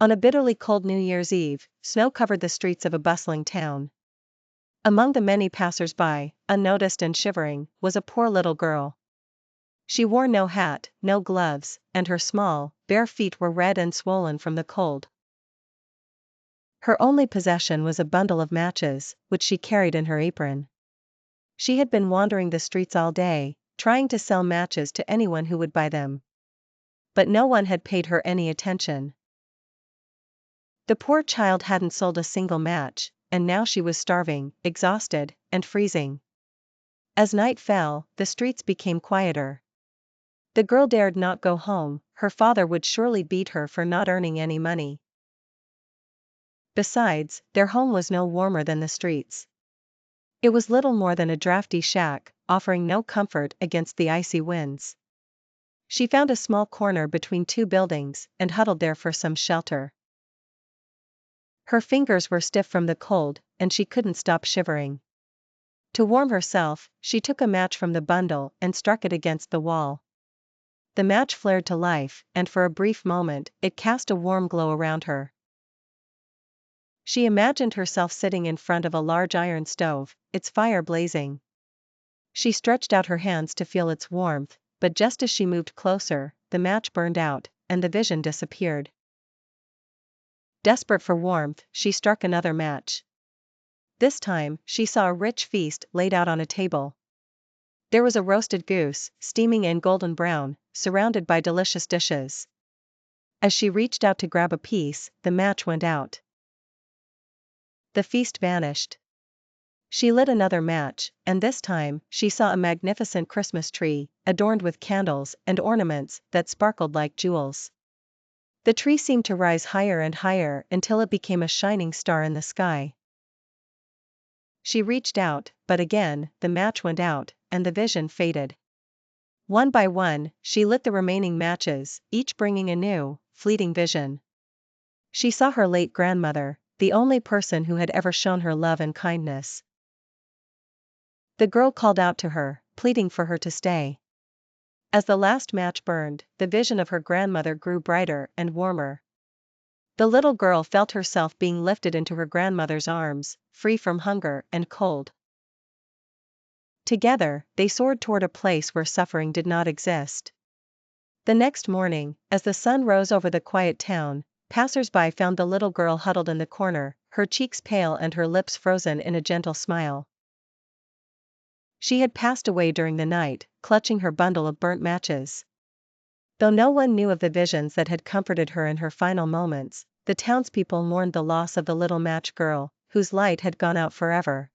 On a bitterly cold New Year's Eve, snow covered the streets of a bustling town. Among the many passers-by, unnoticed and shivering, was a poor little girl. She wore no hat, no gloves, and her small, bare feet were red and swollen from the cold. Her only possession was a bundle of matches, which she carried in her apron. She had been wandering the streets all day, trying to sell matches to anyone who would buy them. But no one had paid her any attention. The poor child hadn't sold a single match, and now she was starving, exhausted, and freezing. As night fell, the streets became quieter. The girl dared not go home, her father would surely beat her for not earning any money. Besides, their home was no warmer than the streets. It was little more than a drafty shack, offering no comfort against the icy winds. She found a small corner between two buildings, and huddled there for some shelter. Her fingers were stiff from the cold, and she couldn't stop shivering. To warm herself, she took a match from the bundle and struck it against the wall. The match flared to life, and for a brief moment, it cast a warm glow around her. She imagined herself sitting in front of a large iron stove, its fire blazing. She stretched out her hands to feel its warmth, but just as she moved closer, the match burned out, and the vision disappeared. Desperate for warmth, she struck another match. This time, she saw a rich feast laid out on a table. There was a roasted goose, steaming and golden brown, surrounded by delicious dishes. As she reached out to grab a piece, the match went out. The feast vanished. She lit another match, and this time, she saw a magnificent Christmas tree, adorned with candles and ornaments that sparkled like jewels. The tree seemed to rise higher and higher until it became a shining star in the sky. She reached out, but again, the match went out, and the vision faded. One by one, she lit the remaining matches, each bringing a new, fleeting vision. She saw her late grandmother, the only person who had ever shown her love and kindness. The girl called out to her, pleading for her to stay. As the last match burned, the vision of her grandmother grew brighter and warmer. The little girl felt herself being lifted into her grandmother's arms, free from hunger and cold. Together, they soared toward a place where suffering did not exist. The next morning, as the sun rose over the quiet town, passers-by found the little girl huddled in the corner, her cheeks pale and her lips frozen in a gentle smile. She had passed away during the night, clutching her bundle of burnt matches. Though no one knew of the visions that had comforted her in her final moments, the townspeople mourned the loss of the little match girl, whose light had gone out forever.